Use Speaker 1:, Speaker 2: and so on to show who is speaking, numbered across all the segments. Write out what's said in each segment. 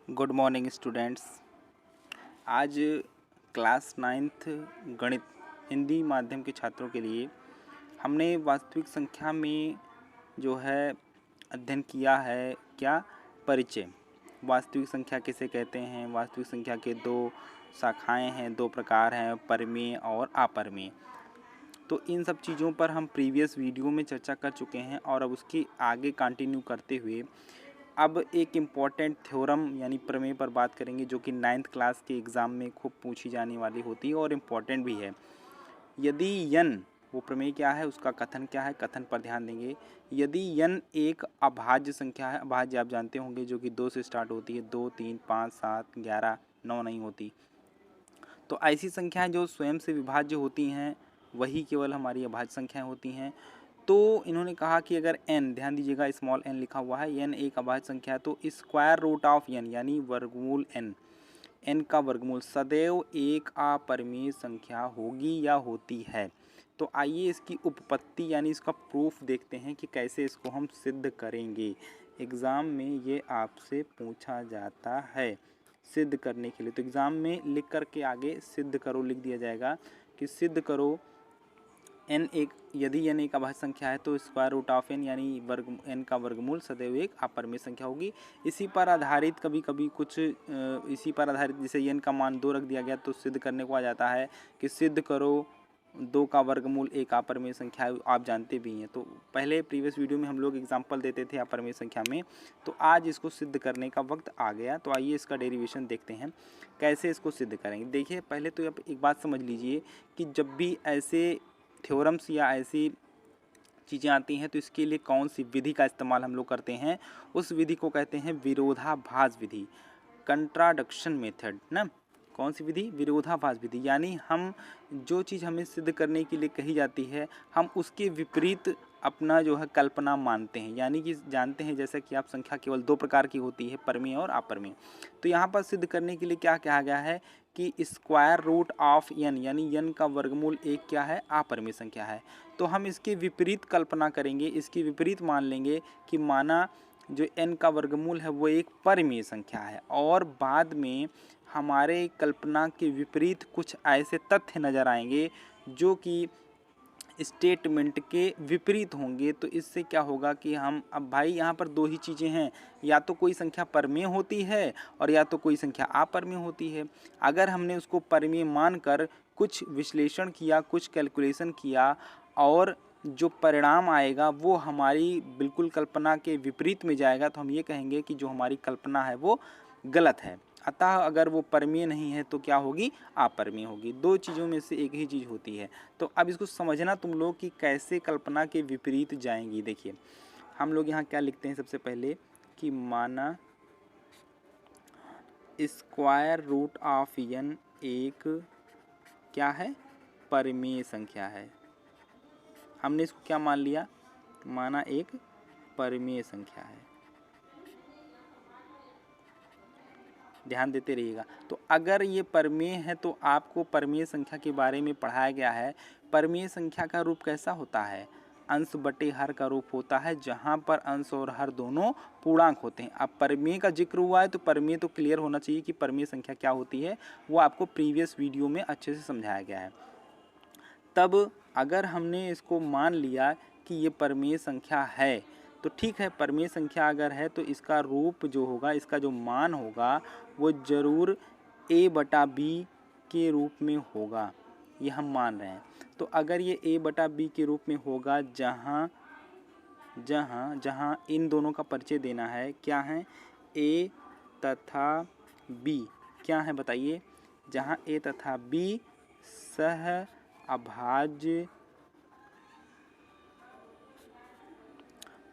Speaker 1: Good morning students. आज class 9th गणित हिंदी माध्यम के छात्रों के लिए हमने वास्तविक संख्या में जो है अध्ययन किया है। क्या? परिचय। वास्तविक संख्या किसे कहते हैं? वास्तविक संख्या के दो शाखाएं हैं, दो प्रकार हैं, परिमेय और अपरिमेय। तो इन सब चीज़ों पर हम प्रीवियस वीडियो में चर्चा कर चुके हैं और अब उसके आगे कंटिन्यू करते हुए अब एक इम्पॉर्टेंट थ्योरम यानी प्रमेय पर बात करेंगे, जो कि 9th क्लास के एग्ज़ाम में खूब पूछी जाने वाली होती है और इम्पॉर्टेंट भी है। यदि n, वो प्रमेय क्या है, उसका कथन क्या है, कथन पर ध्यान देंगे। यदि n एक अभाज्य संख्या है, अभाज्य आप जानते होंगे जो कि 2 से स्टार्ट होती है, 2, 3, 5, 7, 11, 9 नहीं होती। तो ऐसी संख्याएं जो स्वयं से विभाज्य होती हैं वही केवल हमारी अभाज्य संख्याएं होती हैं। तो इन्होंने कहा कि अगर n, ध्यान दीजिएगा स्मॉल n लिखा हुआ है, n एक अभाज्य संख्या है तो स्क्वायर रूट ऑफ n यानी वर्गमूल n का वर्गमूल सदैव एक अपरिमेय संख्या होगी या होती है। तो आइए इसकी उपपत्ति यानी इसका प्रूफ देखते हैं कि कैसे इसको हम सिद्ध करेंगे। एग्ज़ाम में ये आपसे पूछा जाता है सिद्ध करने के लिए। तो एग्ज़ाम में लिख कर के आगे सिद्ध करो लिख दिया जाएगा कि सिद्ध करो यदि n एक अभाज्य संख्या है तो स्क्वायर रूट ऑफ n यानी n का वर्गमूल सदैव एक अपरिमेय संख्या होगी। इसी पर आधारित कभी कभी कुछ इसी पर आधारित जैसे n का मान 2 रख दिया गया तो सिद्ध करने को आ जाता है कि सिद्ध करो 2 का वर्गमूल एक अपरिमेय संख्या है। आप जानते भी हैं। तो पहले प्रीवियस वीडियो में हम लोग एग्जाम्पल देते थे अपरिमेय संख्या में, तो आज इसको सिद्ध करने का वक्त आ गया। तो आइए इसका डेरिवेशन देखते हैं कैसे इसको सिद्ध करेंगे। देखिए पहले तो आप एक बात समझ लीजिए कि जब भी ऐसे थ्योरम्स या ऐसी चीज़ें आती हैं तो इसके लिए कौन सी विधि का इस्तेमाल हम लोग करते हैं, उस विधि को कहते हैं विरोधाभास विधि, कंट्राडिक्शन मेथड ना। कौन सी विधि? विरोधाभास विधि। यानी हम जो चीज़ हमें सिद्ध करने के लिए कही जाती है हम उसके विपरीत अपना जो है कल्पना मानते हैं। यानी कि जानते हैं जैसा कि आप संख्या केवल 2 प्रकार की होती है, परिमेय और अपरिमेय। तो यहाँ पर सिद्ध करने के लिए क्या कहा गया है कि स्क्वायर रूट ऑफ n यानी n का वर्गमूल एक क्या है? अपरिमेय संख्या है। तो हम इसके विपरीत कल्पना करेंगे, इसकी विपरीत मान लेंगे कि माना जो n का वर्गमूल है वो एक परिमेय संख्या है और बाद में हमारे कल्पना के विपरीत कुछ ऐसे तथ्य नज़र आएंगे जो कि स्टेटमेंट के विपरीत होंगे। तो इससे क्या होगा कि हम अब भाई यहाँ पर दो ही चीज़ें हैं, या तो कोई संख्या परिमेय होती है और या तो कोई संख्या अपरिमेय होती है। अगर हमने उसको परिमेय मानकर कुछ विश्लेषण किया, कुछ कैलकुलेशन किया और जो परिणाम आएगा वो हमारी बिल्कुल कल्पना के विपरीत में जाएगा तो हम ये कहेंगे कि जो हमारी कल्पना है वो गलत है। अतः अगर वो परिमेय नहीं है तो क्या होगी? अपरिमेय होगी। दो चीज़ों में से एक ही चीज़ होती है। तो अब इसको समझना तुम लोग कि कैसे कल्पना के विपरीत जाएंगी। देखिए हम लोग यहाँ क्या लिखते हैं सबसे पहले कि माना स्क्वायर रूट ऑफ n एक क्या है? परिमेय संख्या है। हमने इसको क्या मान लिया? माना एक परिमेय संख्या है। ध्यान देते रहिएगा। तो अगर ये परिमेय है तो आपको परिमेय संख्या के बारे में पढ़ाया गया है। परिमेय संख्या का रूप कैसा होता है? अंश बटे हर का रूप होता है, जहाँ पर अंश और हर दोनों पूर्णांक होते हैं। अब परिमेय का जिक्र हुआ है तो परिमेय तो क्लियर होना चाहिए कि परिमेय संख्या क्या होती है, वो आपको प्रीवियस वीडियो में अच्छे से समझाया गया है। तब अगर हमने इसको मान लिया कि ये परिमेय संख्या है तो ठीक है, परिमेय संख्या अगर है तो इसका रूप जो होगा, इसका जो मान होगा वो ज़रूर a/b के रूप में होगा, ये हम मान रहे हैं। तो अगर ये a/b के रूप में होगा जहाँ जहाँ जहाँ इन दोनों का परिचय देना है, क्या है? a तथा b क्या है बताइए? जहाँ a तथा b सह अभाज्य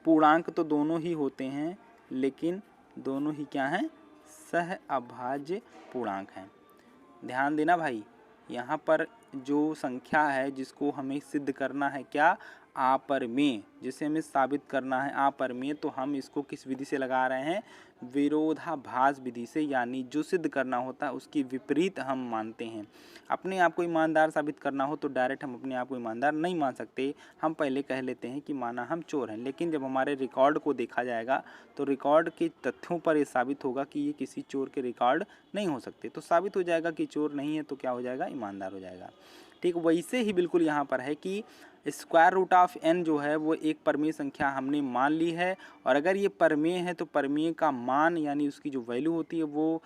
Speaker 1: पूर्णांक तो दोनों ही होते हैं, लेकिन दोनों ही क्या हैं? सह अभाज्य पूर्णांक हैं। ध्यान देना भाई, यहाँ पर जो संख्या है जिसको हमें सिद्ध करना है क्या? अपरिमेय, जिसे हमें साबित करना है अपरिमेय, तो हम इसको किस विधि से लगा रहे हैं, विरोधाभास विधि से, यानी जो सिद्ध करना होता है उसकी विपरीत हम मानते हैं। अपने आप को ईमानदार साबित करना हो तो डायरेक्ट हम अपने आप को ईमानदार नहीं मान सकते, हम पहले कह लेते हैं कि माना हम चोर हैं, लेकिन जब हमारे रिकॉर्ड को देखा जाएगा तो रिकॉर्ड के तथ्यों पर ये साबित होगा कि ये किसी चोर के रिकॉर्ड नहीं हो सकते, तो साबित हो जाएगा कि चोर नहीं है, तो क्या हो जाएगा, ईमानदार हो जाएगा। ठीक वैसे ही बिल्कुल यहाँ पर है कि स्क्वायर रूट ऑफ n जो है वो एक परमेय संख्या हमने मान ली है, और अगर ये परमेय है तो परमेय का मान यानी उसकी जो वैल्यू होती है वो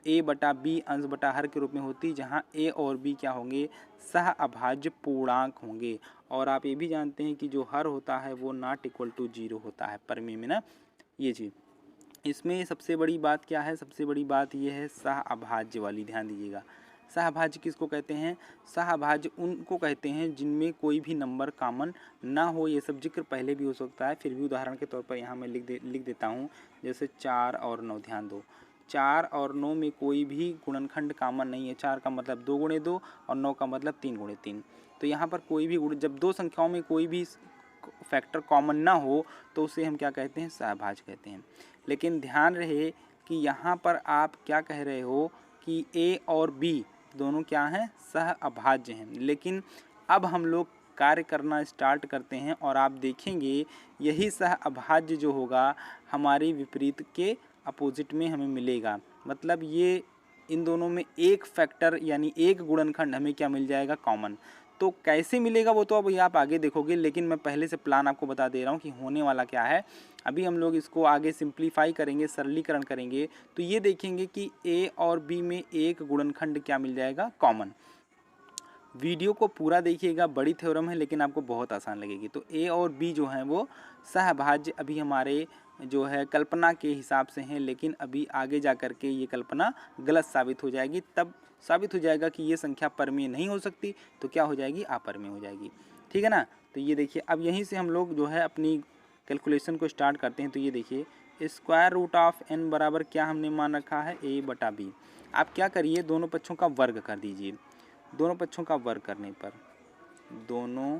Speaker 1: a बटा b अंश बटा हर के रूप में होती है, जहाँ a और b क्या होंगे, सह अभाज्य पूर्णांक होंगे। और आप ये भी जानते हैं कि जो हर होता है वो नॉट इक्वल टू 0 होता है परमेय में ना, ये चीज़। इसमें सबसे बड़ी बात क्या है, सबसे बड़ी बात ये है सह अभाज्य वाली, ध्यान दीजिएगा। सहभाज्य किसको कहते हैं, सहभाज्य उनको कहते हैं जिनमें कोई भी नंबर कॉमन ना हो। ये सब जिक्र पहले भी हो सकता है, फिर भी उदाहरण के तौर पर यहाँ मैं लिख देता हूँ, जैसे 4 और 9। ध्यान दो, 4 और 9 में कोई भी गुणनखंड कॉमन नहीं है। 4 का मतलब 2 गुणे 2 और 9 का मतलब 3 गुणे 3। तो यहाँ पर कोई भी जब दो संख्याओं में कोई भी फैक्टर कॉमन ना हो तो उसे हम क्या कहते हैं, सहभाज्य कहते हैं। लेकिन ध्यान रहे कि यहाँ पर आप क्या कह रहे हो कि a और b दोनों क्या हैं, सह अभाज्य हैं। लेकिन अब हम लोग कार्य करना स्टार्ट करते हैं और आप देखेंगे यही सह अभाज्य जो होगा हमारी विपरीत के अपोजिट में हमें मिलेगा। मतलब ये इन दोनों में एक फैक्टर यानी एक गुणनखंड हमें क्या मिल जाएगा, कॉमन। तो कैसे मिलेगा वो तो अब आप आगे देखोगे, लेकिन मैं पहले से प्लान आपको बता दे रहा हूँ कि होने वाला क्या है। अभी हम लोग इसको आगे सिंप्लीफाई करेंगे, सरलीकरण करेंगे, तो ये देखेंगे कि a और b में एक गुणनखंड क्या मिल जाएगा, कॉमन। वीडियो को पूरा देखिएगा, बड़ी थ्योरम है लेकिन आपको बहुत आसान लगेगी। तो a और b जो हैं वो सहभाज्य अभी हमारे जो है कल्पना के हिसाब से हैं, लेकिन अभी आगे जा कर के ये कल्पना गलत साबित हो जाएगी। तब साबित हो जाएगा कि ये संख्या परमेय नहीं हो सकती, तो क्या हो जाएगी, अपरमेय हो जाएगी। ठीक है ना। तो ये देखिए अब यहीं से हम लोग जो है अपनी कैलकुलेशन को स्टार्ट करते हैं। तो ये देखिए स्क्वायर रूट ऑफ n बराबर क्या हमने मान रखा है, a बटा b। आप क्या करिए, दोनों पक्षों का वर्ग कर दीजिए। दोनों पक्षों का वर्ग करने पर, दोनों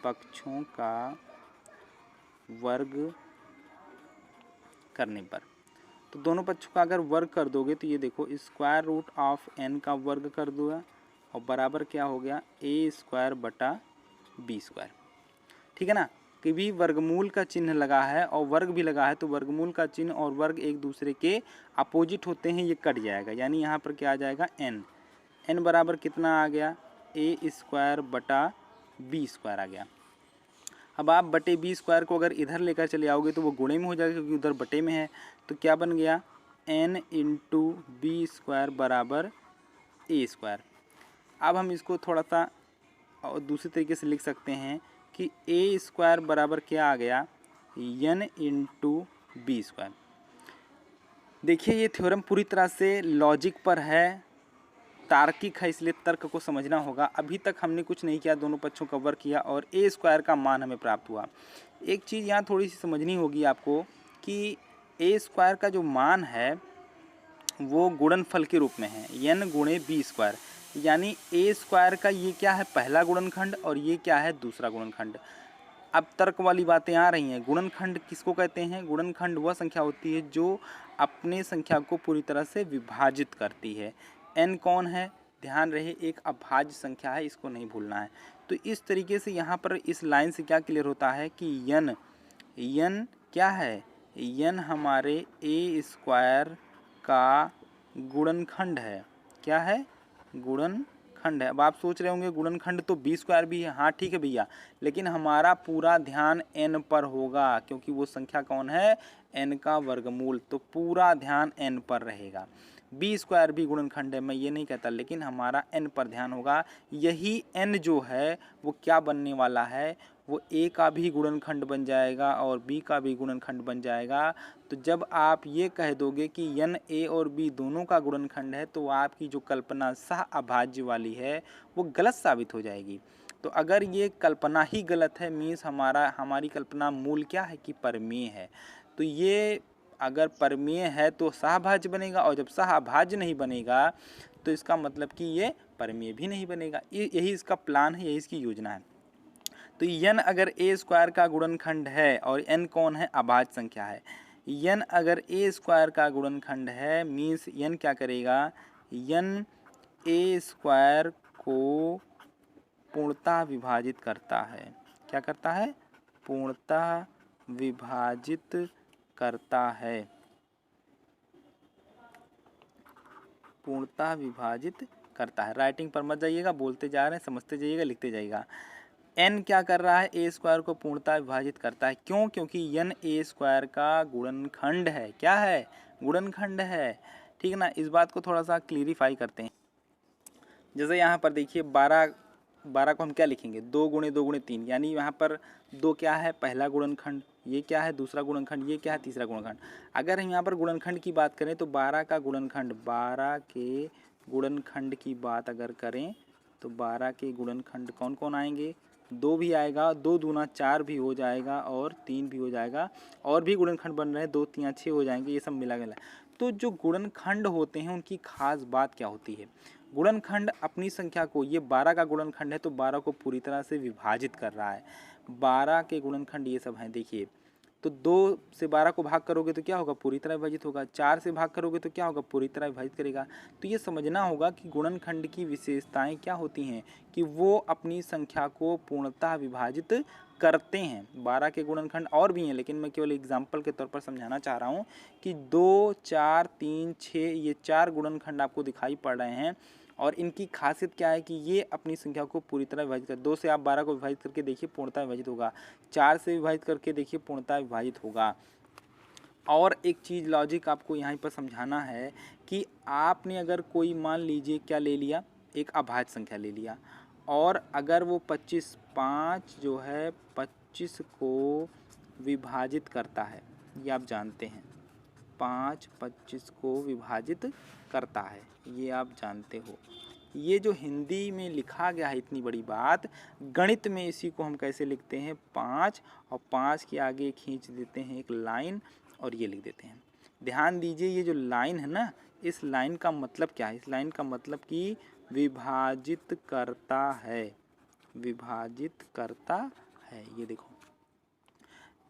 Speaker 1: पक्षों का वर्ग करने पर, तो दोनों पक्षों का अगर वर्ग कर दोगे तो ये देखो स्क्वायर रूट ऑफ n का वर्ग कर दूंगा और बराबर क्या हो गया, a स्क्वायर बटा b स्क्वायर। ठीक है ना, कि भी वर्गमूल का चिन्ह लगा है और वर्ग भी लगा है, तो वर्गमूल का चिन्ह और वर्ग एक दूसरे के अपोजिट होते हैं, ये कट जाएगा। यानी यहाँ पर क्या आ जाएगा, n बराबर कितना आ गया, a स्क्वायर बटा b स्क्वायर आ गया। अब आप बटे b स्क्वायर को अगर इधर लेकर चले आओगे तो वो गुणे में हो जाएगा, क्योंकि उधर बटे में है। तो क्या बन गया, n इंटू बी स्क्वायर बराबर a स्क्वायर। अब हम इसको थोड़ा सा और दूसरी तरीके से लिख सकते हैं कि a स्क्वायर बराबर क्या आ गया, n इंटू बी स्क्वायर। देखिए ये थ्योरम पूरी तरह से लॉजिक पर है, तार्किक है, इसलिए तर्क को समझना होगा। अभी तक हमने कुछ नहीं किया, दोनों पक्षों का वर्ग किया और a स्क्वायर का मान हमें प्राप्त हुआ। एक चीज़ यहाँ थोड़ी सी समझनी होगी आपको कि a स्क्वायर का जो मान है वो गुणनफल के रूप में है, n गुणे बी स्क्वायर। यानी a स्क्वायर का ये क्या है, पहला गुणनखंड, और ये क्या है, दूसरा गुणनखंड। अब तर्क वाली बातें आ रही हैं। गुणनखंड किसको कहते हैं, गुणनखंड वह संख्या होती है जो अपने संख्या को पूरी तरह से विभाजित करती है। n कौन है, ध्यान रहे एक अभाज्य संख्या है, इसको नहीं भूलना है। तो इस तरीके से यहाँ पर इस लाइन से क्या क्लियर होता है कि n क्या है, n हमारे a स्क्वायर का गुणनखंड है। क्या है, गुणनखंड है। अब आप सोच रहे होंगे गुणनखंड तो बी स्क्वायर भी है। हाँ ठीक है भैया, लेकिन हमारा पूरा ध्यान n पर होगा, क्योंकि वो संख्या कौन है, n का वर्गमूल, तो पूरा ध्यान n पर रहेगा। बी स्क्वायर भी गुणनखंड है, मैं ये नहीं कहता, लेकिन हमारा n पर ध्यान होगा। यही n जो है वो क्या बनने वाला है, वो a का भी गुणनखंड बन जाएगा और b का भी गुणनखंड बन जाएगा। तो जब आप ये कह दोगे कि n a और b दोनों का गुणनखंड है, तो आपकी जो कल्पना सह अभाज्य वाली है वो गलत साबित हो जाएगी। तो अगर ये कल्पना ही गलत है, मीन्स हमारी कल्पना मूल क्या है कि परमेय है। तो ये अगर परमेय है तो सहभाज्य बनेगा, और जब सहभाज्य नहीं बनेगा तो इसका मतलब कि ये परमेय भी नहीं बनेगा। यही इसका प्लान है, यही इसकी योजना है। तो n अगर a स्क्वायर का गुणनखंड है और n कौन है, अभाज्य संख्या है, n अगर a स्क्वायर का गुणनखंड है मीन्स n क्या करेगा, n a स्क्वायर को पूर्णतः विभाजित करता है। क्या करता है, पूर्णतः विभाजित करता है, पूर्णतः विभाजित करता है। राइटिंग पर मत जाइएगा, बोलते जा रहे हैं, समझते जाइएगा, लिखते जाइएगा। n क्या कर रहा है, a स्क्वायर को पूर्णतः विभाजित करता है। क्यों, क्योंकि n a स्क्वायर का गुणनखंड है। क्या है, गुणनखंड है। ठीक है ना, इस बात को थोड़ा सा क्लियरिफाई करते हैं। जैसे यहाँ पर देखिए 12 को हम क्या लिखेंगे, 2 गुणे 2 गुणे 3, यानी यहाँ पर 2 क्या है, पहला गुणनखंड, ये क्या है, दूसरा गुणनखंड, ये क्या है, तीसरा गुणनखंड। अगर हम यहाँ पर गुणनखंड की बात करें तो 12 का गुणनखंड, 12 के गुणनखंड की बात अगर करें तो 12 के गुणनखंड कौन कौन आएंगे, 2 भी आएगा, 2 दूना 4 भी हो जाएगा और 3 भी हो जाएगा, और भी गुणनखंड बन रहे हैं, 2 3 6 हो जाएंगे, ये सब मिला गया। तो जो गुणनखंड होते हैं उनकी खास बात क्या होती है, गुणनखंड अपनी संख्या को, ये 12 का गुणनखंड है तो 12 को पूरी तरह से विभाजित कर रहा है। 12 के गुणनखंड ये सब हैं, देखिए तो 2 से 12 को भाग करोगे तो क्या होगा, पूरी तरह विभाजित होगा। 4 से भाग करोगे तो क्या होगा, पूरी तरह विभाजित करेगा। तो ये समझना होगा कि गुणनखंड की विशेषताएं क्या होती हैं कि वो अपनी संख्या को पूर्णतः विभाजित करते हैं। 12 के गुणनखंड और भी हैं, लेकिन मैं केवल एग्जाम्पल के तौर पर समझाना चाह रहा हूँ कि 2 4 3 6 ये 4 गुणनखंड आपको दिखाई पड़ रहे हैं, और इनकी खासियत क्या है कि ये अपनी संख्या को पूरी तरह विभाजित कर, 2 से आप 12 को विभाजित करके देखिए पूर्णतः विभाजित होगा, 4 से विभाजित करके देखिए पूर्णतः विभाजित होगा। और एक चीज़ लॉजिक आपको यहाँ पर समझाना है कि आपने अगर कोई मान लीजिए क्या ले लिया, एक अभाज्य संख्या ले लिया, और अगर वो 5 जो है 25 को विभाजित करता है, ये आप जानते हैं, 5 25 को विभाजित करता है, ये आप जानते हो। ये जो हिंदी में लिखा गया है इतनी बड़ी बात, गणित में इसी को हम कैसे लिखते हैं, 5 और 5 के आगे खींच देते हैं एक लाइन और ये लिख देते हैं। ध्यान दीजिए ये जो लाइन है ना, इस लाइन का मतलब क्या है, इस लाइन का मतलब कि विभाजित करता है, विभाजित करता है। ये देखो,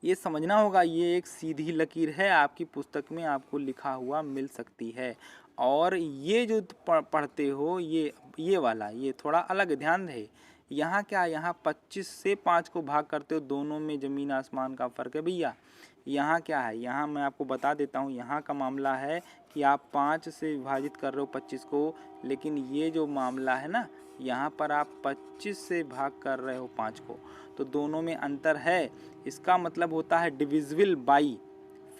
Speaker 1: ये समझना होगा, ये एक सीधी लकीर है, आपकी पुस्तक में आपको लिखा हुआ मिल सकती है। और ये जो पढ़ते हो ये वाला ये थोड़ा अलग, ध्यान रहे। यहाँ क्या, यहाँ 25 से 5 को भाग करते हो, दोनों में ज़मीन आसमान का फ़र्क है भैया। यहाँ क्या है, यहाँ मैं आपको बता देता हूँ, यहाँ का मामला है कि आप 5 से विभाजित कर रहे हो 25 को, लेकिन ये जो मामला है ना, यहाँ पर आप 25 से भाग कर रहे हो 5 को, तो दोनों में अंतर है। इसका मतलब होता है डिविजिबल बाई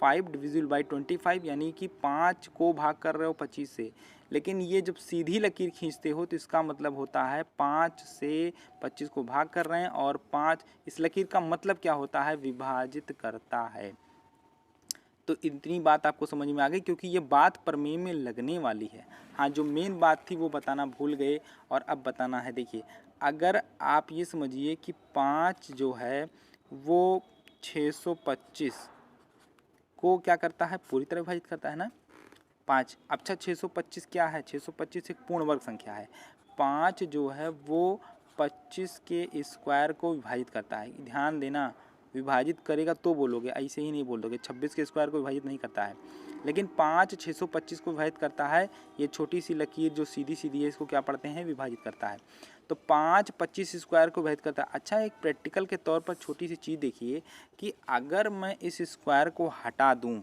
Speaker 1: 5 डिविजिबल बाई 25, यानी कि 5 को भाग कर रहे हो 25 से। लेकिन ये जब सीधी लकीर खींचते हो तो इसका मतलब होता है 5 से 25 को भाग कर रहे हैं, और 5, इस लकीर का मतलब क्या होता है, विभाजित करता है। तो इतनी बात आपको समझ में आ गई, क्योंकि ये बात प्रमेय में लगने वाली है। हाँ, जो मेन बात थी वो बताना भूल गए, और अब बताना है। देखिए, अगर आप ये समझिए कि 5 जो है वो 625 को क्या करता है, पूरी तरह विभाजित करता है ना, 5। अच्छा, 625 क्या है, 625 एक पूर्ण वर्ग संख्या है। 5 जो है वो 25 के स्क्वायर को विभाजित करता है। ध्यान देना, विभाजित करेगा तो बोलोगे, ऐसे ही नहीं बोल दोगे। 26 के स्क्वायर को विभाजित नहीं करता है, लेकिन 5 625 को विभाजित करता है। ये छोटी सी लकीर जो सीधी सीधी है, इसको क्या पढ़ते हैं, विभाजित करता है। तो 5 25 स्क्वायर को विभाजित करता है। अच्छा, एक प्रैक्टिकल के तौर पर छोटी सी चीज़ देखिए कि अगर मैं इस स्क्वायर को हटा दूँ,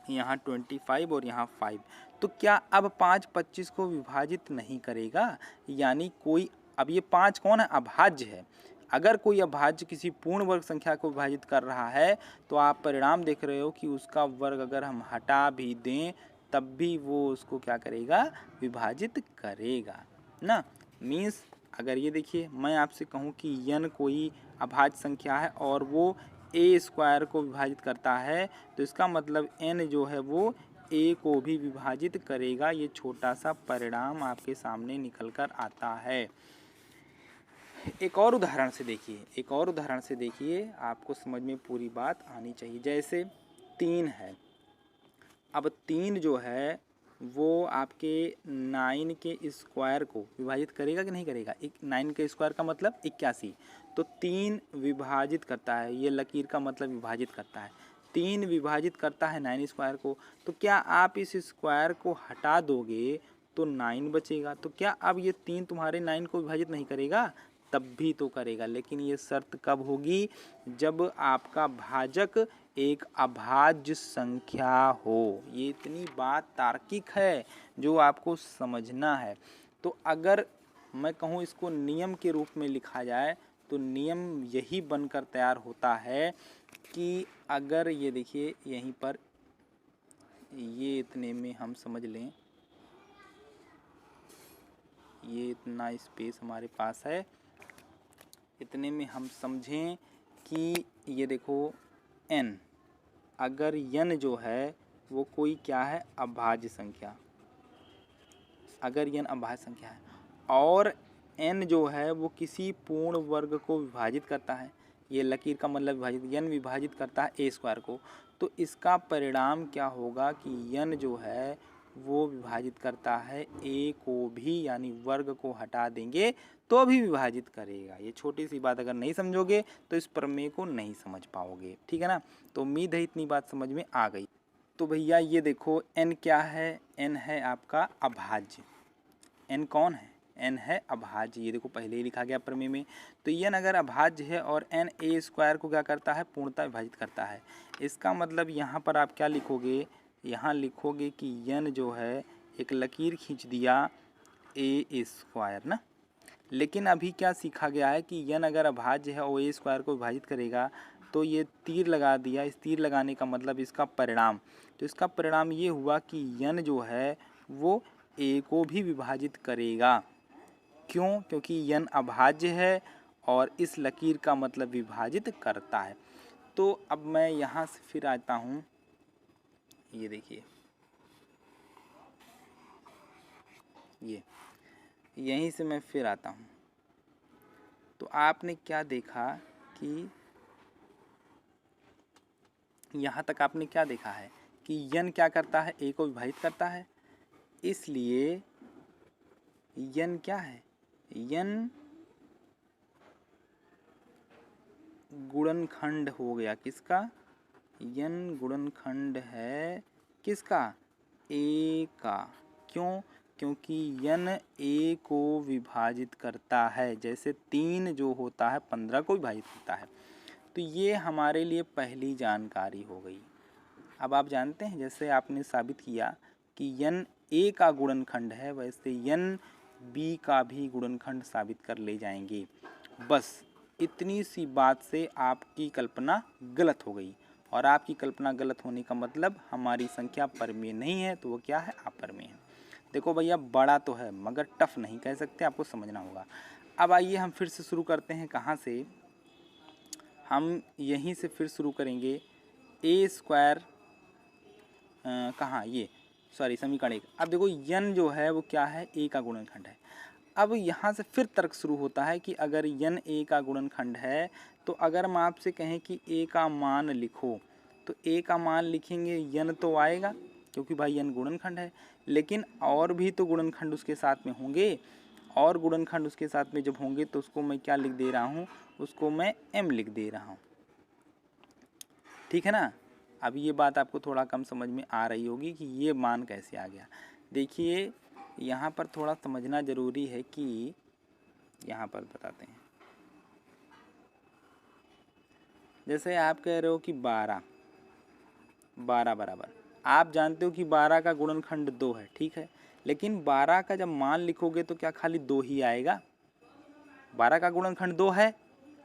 Speaker 1: यहाँ 25 और यहाँ 5, तो क्या अब 5 25 को विभाजित नहीं करेगा, यानी कोई, अब ये 5 कौन है, अभाज्य है। अगर कोई अभाज्य किसी पूर्ण वर्ग संख्या को विभाजित कर रहा है तो आप परिणाम देख रहे हो कि उसका वर्ग अगर हम हटा भी दें तब भी वो उसको क्या करेगा, विभाजित करेगा ना। मीन्स अगर ये देखिए, मैं आपसे कहूँ कि n कोई अभाज्य संख्या है और वो a स्क्वायर को विभाजित करता है, तो इसका मतलब n जो है वो a को भी विभाजित करेगा। ये छोटा सा परिणाम आपके सामने निकल कर आता है। एक और उदाहरण से देखिए, एक और उदाहरण से देखिए, आपको समझ में पूरी बात आनी चाहिए। जैसे 3 है, अब 3 जो है वो आपके 9 के स्क्वायर को विभाजित करेगा कि नहीं करेगा। 9 के स्क्वायर का मतलब 81, तो 3 विभाजित करता है, ये लकीर का मतलब विभाजित करता है, 3 विभाजित करता है 9 स्क्वायर को। तो क्या आप इस स्क्वायर को हटा दोगे तो 9 बचेगा। तो क्या अब ये 3 तुम्हारे 9 को विभाजित नहीं करेगा, तब भी तो करेगा, लेकिन ये शर्त कब होगी, जब आपका भाजक एक अभाज्य संख्या हो। ये इतनी बात तार्किक है जो आपको समझना है। तो अगर मैं कहूँ इसको नियम के रूप में लिखा जाए तो नियम यही बनकर तैयार होता है कि अगर ये देखिए यहीं पर ये इतने में हम समझ लें, ये इतना स्पेस हमारे पास है, इतने में हम समझें कि ये देखो n, अगर n जो है वो कोई क्या है, अभाज्य संख्या, अगर n अभाज्य संख्या है और n जो है वो किसी पूर्ण वर्ग को विभाजित करता है, ये लकीर का मतलब विभाजित, n विभाजित करता है a स्क्वायर को, तो इसका परिणाम क्या होगा कि n जो है वो विभाजित करता है a को भी, यानी वर्ग को हटा देंगे तो भी विभाजित करेगा। ये छोटी सी बात अगर नहीं समझोगे तो इस प्रमेय को नहीं समझ पाओगे, ठीक है ना। तो उम्मीद है इतनी बात समझ में आ गई। तो भैया ये देखो n क्या है, n है आपका अभाज्य, n कौन है, n है अभाज्य, ये देखो पहले ही लिखा गया प्रमेय में। तो n अगर अभाज्य है और n a स्क्वायर को क्या करता है, पूर्णतः विभाजित करता है, इसका मतलब यहाँ पर आप क्या लिखोगे, यहाँ लिखोगे कि n जो है एक लकीर खींच दिया a स्क्वायर ना, लेकिन अभी क्या सीखा गया है कि n अगर अभाज्य है और a स्क्वायर को विभाजित करेगा तो ये तीर लगा दिया, इस तीर लगाने का मतलब इसका परिणाम, तो इसका परिणाम ये हुआ कि n जो है वो a को भी विभाजित करेगा। क्यों, क्योंकि n अभाज्य है और इस लकीर का मतलब विभाजित करता है। तो अब मैं यहाँ से फिर आता हूँ, ये देखिए ये यहीं से मैं फिर आता हूँ। तो आपने क्या देखा कि यहाँ तक आपने क्या देखा है कि n क्या करता है, a को विभाजित करता है, इसलिए n क्या है, n गुणनखंड हो गया किसका, n गुणनखंड है किसका, a का। क्यों, क्योंकि n a को विभाजित करता है, जैसे 3 जो होता है 15 को विभाजित करता है। तो ये हमारे लिए पहली जानकारी हो गई। अब आप जानते हैं जैसे आपने साबित किया कि n a का गुणनखंड है, वैसे n b का भी गुणनखंड साबित कर ले जाएंगे। बस इतनी सी बात से आपकी कल्पना गलत हो गई, और आपकी कल्पना गलत होने का मतलब हमारी संख्या परमेय नहीं है, तो वो क्या है, अपरमेय है। देखो भैया बड़ा तो है मगर टफ नहीं कह सकते, आपको समझना होगा। अब आइए हम फिर से शुरू करते हैं, कहाँ से, हम यहीं से फिर शुरू करेंगे। a स्क्वायर कहाँ, ये सॉरी समीकरण 1। अब देखो n जो है वो क्या है, a का गुणनखंड है। अब यहाँ से फिर तर्क शुरू होता है कि अगर n a का गुणनखंड है तो अगर हम आपसे कहें कि a का मान लिखो, तो a का मान लिखेंगे n तो आएगा क्योंकि भाई n गुणनखंड है, लेकिन और भी तो गुणनखंड उसके साथ में होंगे, और गुणनखंड उसके साथ में जब होंगे तो उसको मैं क्या लिख दे रहा हूँ, उसको मैं m लिख दे रहा हूँ, ठीक है ना। अब ये बात आपको थोड़ा कम समझ में आ रही होगी कि ये मान कैसे आ गया। देखिए यहाँ पर थोड़ा समझना ज़रूरी है कि यहाँ पर बताते हैं, जैसे आप कह रहे हो कि 12 बराबर, आप जानते हो कि 12 का गुणनखंड 2 है, ठीक है, लेकिन 12 का जब मान लिखोगे तो क्या खाली 2 ही आएगा, 12 का गुणनखंड 2 है,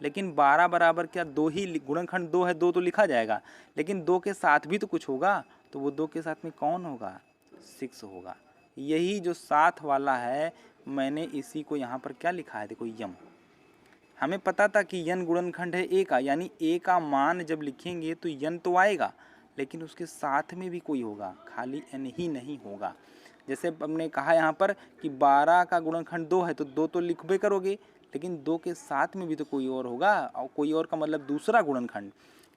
Speaker 1: लेकिन 12 बराबर क्या 2 ही, गुणनखंड 2 है, 2 तो लिखा जाएगा, लेकिन 2 के साथ भी तो कुछ होगा, तो वो 2 के साथ में कौन होगा, 6 होगा। यही जो साथ वाला है, मैंने इसी को यहाँ पर क्या लिखा है, देखो यम। हमें पता था कि n गुणनखंड है a का, यानी a का मान जब लिखेंगे तो n तो आएगा, लेकिन उसके साथ में भी कोई होगा, खाली n ही नहीं होगा। जैसे हमने कहा यहाँ पर कि 12 का गुणनखंड 2 है तो 2 तो लिखबे करोगे, लेकिन 2 के साथ में भी तो कोई और होगा, और कोई और का मतलब दूसरा गुणनखंड।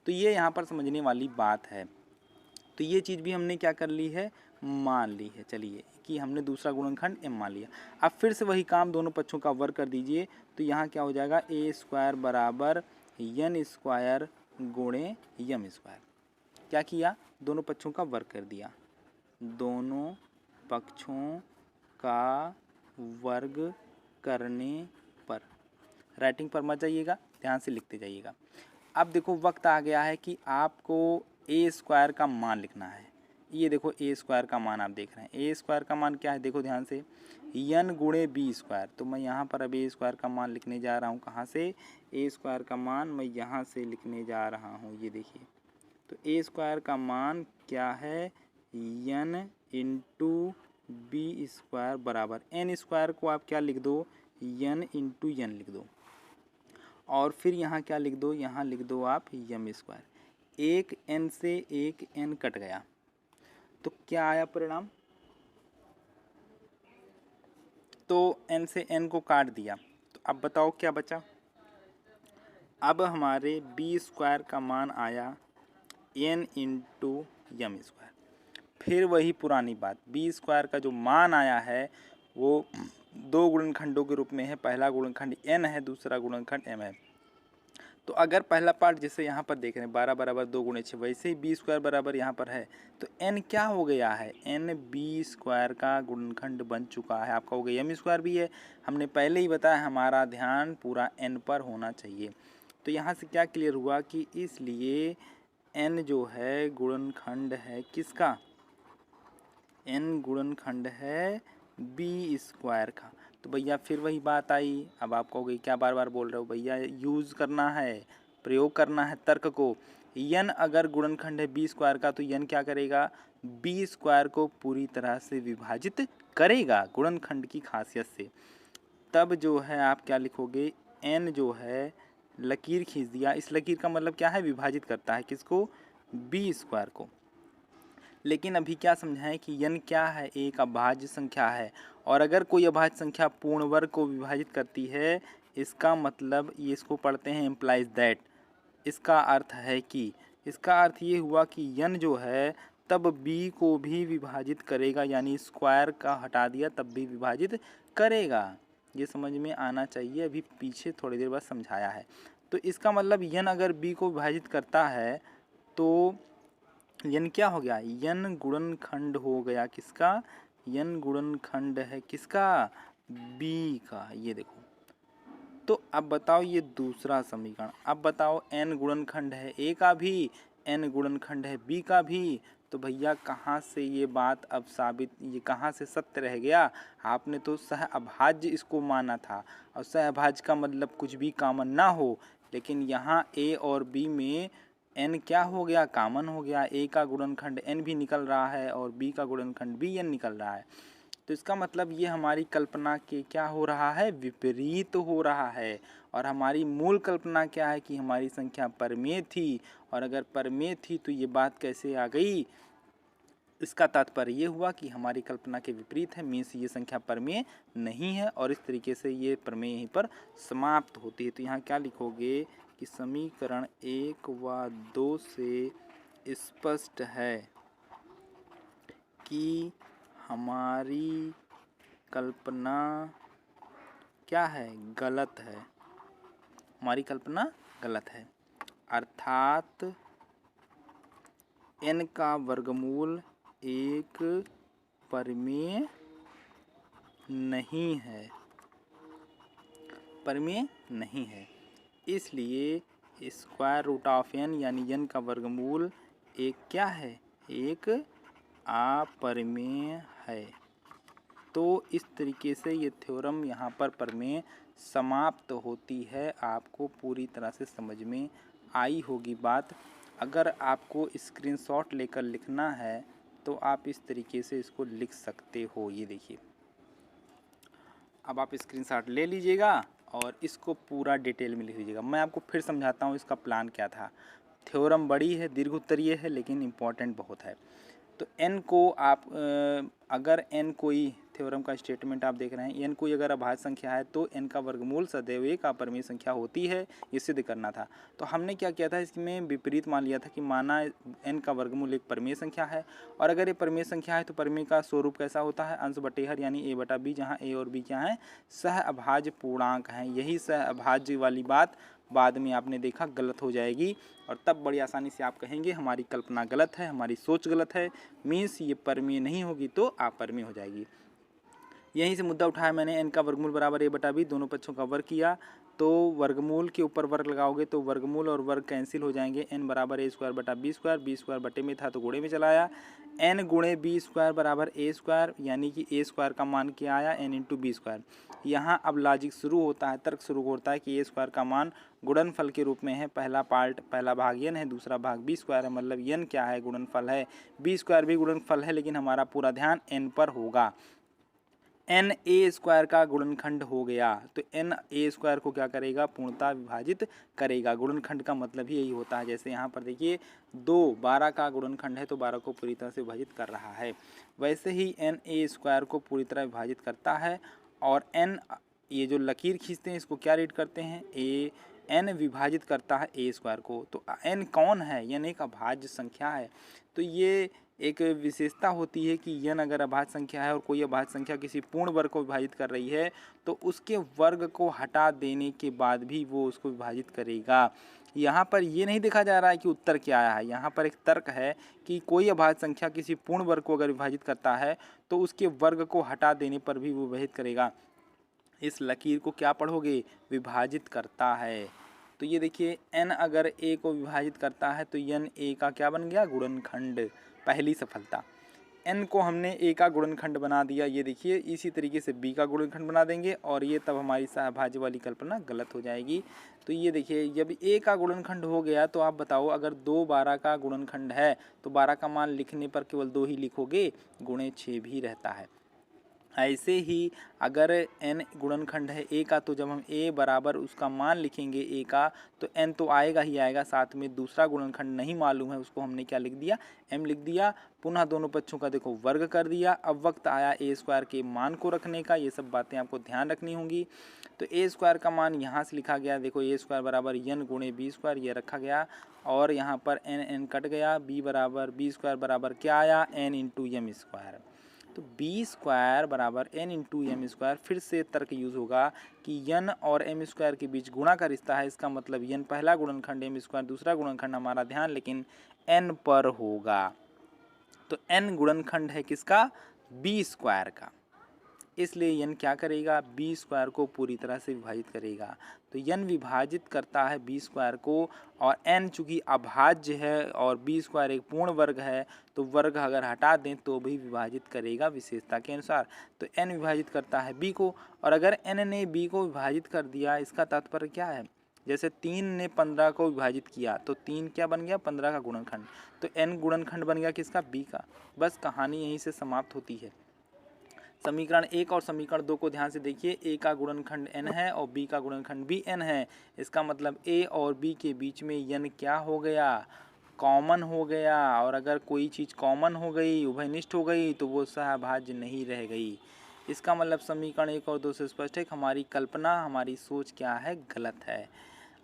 Speaker 1: तो ये यहाँ पर समझने वाली बात है। तो ये चीज़ भी हमने क्या कर ली है, मान ली है। चलिए कि हमने दूसरा गुणनखंड m मान लिया। अब फिर से वही काम दोनों पक्षों का वर्ग कर दीजिए, तो यहाँ क्या हो जाएगा, a स्क्वायर बराबर n स्क्वायर गुणे यम स्क्वायर। क्या किया, दोनों पक्षों का वर्ग कर दिया, दोनों पक्षों का वर्ग करने पर, राइटिंग पर मत जाइएगा, ध्यान से लिखते जाइएगा। अब देखो वक्त आ गया है कि आपको ए स्क्वायर का मान लिखना है। ये देखो ए स्क्वायर का मान आप देख रहे हैं, ए स्क्वायर का मान क्या है, देखो ध्यान से, यन गुणे बी स्क्वायर। तो मैं यहाँ पर अब ए स्क्वायर का मान लिखने जा रहा हूँ, कहाँ से, ए स्क्वायर का मान मैं यहाँ से लिखने जा रहा हूँ, ये देखिए। तो ए स्क्वायर का मान क्या है, यन इंटू बी स्क्वायर बराबर, एन स्क्वायर को आप क्या लिख दो, यन इंटू यन लिख दो, और फिर यहाँ क्या लिख दो, यहाँ लिख दो आप यम स्क्वायर। एक एन से एक एन कट गया, तो क्या आया परिणाम, तो एन से एन को काट दिया, तो अब बताओ क्या बचा। अब हमारे बी स्क्वायर का मान आया एन इंटू यम स्क्वायर। फिर वही पुरानी बात, बी स्क्वायर का जो मान आया है वो दो गुणनखंडों के रूप में है, पहला गुणनखंड n है, दूसरा गुणनखंड m है। तो अगर पहला पार्ट जैसे यहाँ पर देख रहे हैं 12 बराबर 2 गुणे 6, वैसे ही बी स्क्वायर बराबर यहाँ पर है, तो n क्या हो गया है, n बी स्क्वायर का गुणनखंड बन चुका है। आपका हो गया m स्क्वायर भी है, हमने पहले ही बताया हमारा ध्यान पूरा n पर होना चाहिए। तो यहाँ से क्या क्लियर हुआ कि इसलिए n जो है गुणनखंड है किसका, n गुणनखंड है बी स्क्वायर का। तो भैया फिर वही बात आई, अब आप कहोगे क्या बार बार बोल रहे हो भैया, यूज़ करना है, प्रयोग करना है तर्क को। n अगर गुणनखंड है बी स्क्वायर का, तो n क्या करेगा, बी स्क्वायर को पूरी तरह से विभाजित करेगा गुणनखंड की खासियत से। तब जो है आप क्या लिखोगे, n जो है लकीर खींच दिया, इस लकीर का मतलब क्या है, विभाजित करता है किसको, बी स्क्वायर को। लेकिन अभी क्या समझाएं कि n क्या है, एक अभाज्य संख्या है, और अगर कोई अभाज्य संख्या पूर्ण वर्ग को विभाजित करती है, इसका मतलब ये इसको पढ़ते हैं इम्प्लाइज दैट, इसका अर्थ है कि, इसका अर्थ ये हुआ कि n जो है तब b को भी विभाजित करेगा, यानी स्क्वायर का हटा दिया तब भी विभाजित करेगा। ये समझ में आना चाहिए, अभी पीछे थोड़ी देर बाद समझाया है। तो इसका मतलब n अगर b को विभाजित करता है तो n क्या हो गया, n गुणनखंड हो गया किसका, n गुणनखंड है किसका, b का। ये देखो, तो अब बताओ ये दूसरा समीकरण, अब बताओ n गुणनखंड है a का भी, n गुणनखंड है b का भी, तो भैया कहाँ से ये बात अब साबित, ये कहाँ से सत्य रह गया। आपने तो सह अभाज्य इसको माना था, और सह अभाज्य का मतलब कुछ भी कॉमन ना हो, लेकिन यहाँ a और b में n क्या हो गया, कॉमन हो गया। a का गुणनखंड n भी निकल रहा है और b का गुणनखंड भी n निकल रहा है। तो इसका मतलब ये हमारी कल्पना के क्या हो रहा है, विपरीत हो रहा है। और हमारी मूल कल्पना क्या है कि हमारी संख्या परमेय थी, और अगर परमेय थी तो ये बात कैसे आ गई, इसका तात्पर्य ये हुआ कि हमारी कल्पना के विपरीत है, मीन्स ये संख्या परमेय नहीं है, और इस तरीके से ये प्रमेय यहीं पर समाप्त होती है। तो यहाँ क्या लिखोगे कि समीकरण 1 व 2 से स्पष्ट है कि हमारी कल्पना क्या है, गलत है, हमारी कल्पना गलत है, अर्थात n का वर्गमूल एक परमेय नहीं है, परमेय नहीं है। इसलिए स्क्वायर रूट ऑफ n यानी n का वर्गमूल एक क्या है, एक अपरमेय है। तो इस तरीके से ये थ्योरम यहाँ पर प्रमेय समाप्त होती है। आपको पूरी तरह से समझ में आई होगी बात। अगर आपको स्क्रीनशॉट लेकर लिखना है तो आप इस तरीके से इसको लिख सकते हो। ये देखिए, अब आप स्क्रीनशॉट ले लीजिएगा और इसको पूरा डिटेल में लिख लीजिएगा। मैं आपको फिर समझाता हूँ इसका प्लान क्या था। थ्योरम बड़ी है, दीर्घ उत्तरीय है, लेकिन इम्पॉर्टेंट बहुत है। तो n को आप अगर n कोई थ्योरम का स्टेटमेंट आप देख रहे हैं, n कोई अगर अभाज्य संख्या है तो n का वर्गमूल सदैव एक अपरिमेय संख्या होती है, ये सिद्ध करना था। तो हमने क्या किया था, इसमें विपरीत मान लिया था कि माना n का वर्गमूल एक परिमेय संख्या है, और अगर ये परिमेय संख्या है तो परिमेय का स्वरूप कैसा होता है, अंश बटे हर यानी a बटा b, जहाँ a और b क्या है, सह अभाज्य पूर्णांक हैं। यही सह अभाज्य वाली बात बाद में आपने देखा गलत हो जाएगी, और तब बड़ी आसानी से आप कहेंगे हमारी कल्पना गलत है, हमारी सोच गलत है, मीन्स ये परिमेय नहीं होगी तो अपरिमेय हो जाएगी। यहीं से मुद्दा उठाया मैंने, n का वर्गमूल बराबर a बटा b, दोनों पक्षों का वर्ग किया तो वर्गमूल के ऊपर वर्ग लगाओगे तो वर्गमूल और वर्ग कैंसिल हो जाएंगे। n बराबर a स्क्वायर बटा b स्क्वायर बटे में था तो गुणे में चला आया, n गुणे b स्क्वायर बराबर a स्क्वायर, यानी कि a स्क्वायर का मान क्या आया, n इंटू बी स्क्वायर। यहाँ अब लॉजिक शुरू होता है, तर्क शुरू होता है कि a स्क्वायर का मान गुणनफल के रूप में है, पहला भाग n है, दूसरा भाग b स्क्वायर है, मतलब n क्या है, गुणनफल है, b स्क्वायर भी गुणनफल है, लेकिन हमारा पूरा ध्यान n पर होगा। n a स्क्वायर का गुणनखंड हो गया तो n a स्क्वायर को क्या करेगा, पूर्णतः विभाजित करेगा। गुणनखंड का मतलब ही यही होता है, जैसे यहाँ पर देखिए 12 का गुणनखंड है तो 12 को पूरी तरह से विभाजित कर रहा है, वैसे ही n a स्क्वायर को पूरी तरह विभाजित करता है। और n, ये जो लकीर खींचते हैं इसको क्या रीड करते हैं, n विभाजित करता है a स्क्वायर को। तो n कौन है, n एक अभाज्य संख्या है। तो ये एक विशेषता होती है कि n अगर अभाज्य संख्या है और कोई अभाज्य संख्या किसी पूर्ण वर्ग को विभाजित कर रही है तो उसके वर्ग को हटा देने के बाद भी वो उसको विभाजित करेगा। यहाँ पर ये नहीं देखा जा रहा है कि उत्तर क्या आया है, यहाँ पर एक तर्क है कि कोई अभाज्य संख्या किसी पूर्ण वर्ग को अगर विभाजित करता है तो उसके वर्ग को हटा देने पर भी वो विभाजित करेगा। इस लकीर को क्या पढ़ोगे, विभाजित करता है। तो ये देखिए n अगर a को विभाजित करता है तो n a का क्या बन गया, गुणनखंड, पहली सफलता। n को हमने a का गुणनखंड बना दिया, ये देखिए इसी तरीके से b का गुणनखंड बना देंगे और ये तब हमारी सहभाज्य वाली कल्पना गलत हो जाएगी। तो ये देखिए जब a का गुणनखंड हो गया तो आप बताओ अगर 2 12 का गुणनखंड है तो 12 का मान लिखने पर केवल 2 ही लिखोगे, गुणे 6 भी रहता है। ऐसे ही अगर n गुणनखंड है a का तो जब हम a बराबर उसका मान लिखेंगे a का तो n तो आएगा ही आएगा, साथ में दूसरा गुणनखंड नहीं मालूम है उसको हमने क्या लिख दिया, m लिख दिया। पुनः दोनों पक्षों का देखो वर्ग कर दिया। अब वक्त आया a स्क्वायर के मान को रखने का, ये सब बातें आपको ध्यान रखनी होंगी। तो a स्क्वायर का मान यहाँ से लिखा गया, देखो a स्क्वायर बराबर n गुणे b स्क्वायर, ये रखा गया और यहाँ पर n कट गया, b बराबर b स्क्वायर बराबर क्या आया, n इंटू एम स्क्वायर। तो b स्क्वायर बराबर n इंटू एम स्क्वायर, फिर से तर्क यूज होगा कि n और m स्क्वायर के बीच गुणा का रिश्ता है, इसका मतलब n पहला गुणनखंड m स्क्वायर दूसरा गुणनखंड, हमारा ध्यान लेकिन n पर होगा। तो n गुणनखंड है किसका, b स्क्वायर का, इसलिए n क्या करेगा, b स्क्वायर को पूरी तरह से विभाजित करेगा। तो n विभाजित करता है b स्क्वायर को, और n चूँकि अभाज्य है और b स्क्वायर एक पूर्ण वर्ग है तो वर्ग अगर हटा दें तो भी विभाजित करेगा विशेषता के अनुसार। तो n विभाजित करता है b को, और अगर n ने b को विभाजित कर दिया, इसका तात्पर्य क्या है, जैसे 3 ने 15 को विभाजित किया तो 3 क्या बन गया, 15 का गुणनखंड, तो n गुणनखंड बन गया किसका, b का। बस कहानी यहीं से समाप्त होती है। समीकरण 1 और समीकरण 2 को ध्यान से देखिए, a का गुणनखंड n है और b का गुणनखंड भी n है, इसका मतलब a और b के बीच में n क्या हो गया, कॉमन हो गया। और अगर कोई चीज़ कॉमन हो गई, उभयनिष्ठ हो गई, तो वो सहभाज्य नहीं रह गई। इसका मतलब समीकरण 1 और 2 से स्पष्ट है कि हमारी कल्पना, हमारी सोच क्या है, गलत है।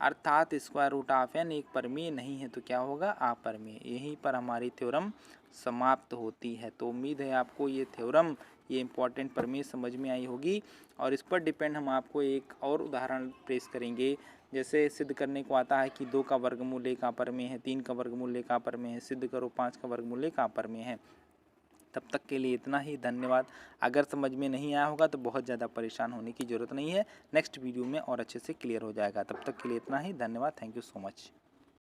Speaker 1: अर्थात स्क्वायर रूट ऑफ n एक परिमेय नहीं है तो क्या होगा, अपरिमेय। यहीं पर हमारी थ्योरम समाप्त होती है। तो उम्मीद है आपको ये थ्योरम, ये इम्पॉर्टेंट प्रमेय समझ में आई होगी, और इस पर डिपेंड हम आपको एक और उदाहरण पेश करेंगे। जैसे सिद्ध करने को आता है कि 2 का वर्गमूल एक अपरिमेय है, 3 का वर्गमूल एक अपरिमेय है, सिद्ध करो 5 का वर्गमूल एक अपरिमेय है। तब तक के लिए इतना ही, धन्यवाद। अगर समझ में नहीं आया होगा तो बहुत ज़्यादा परेशान होने की ज़रूरत नहीं है, नेक्स्ट वीडियो में और अच्छे से क्लियर हो जाएगा। तब तक के लिए इतना ही, धन्यवाद, थैंक यू सो मच।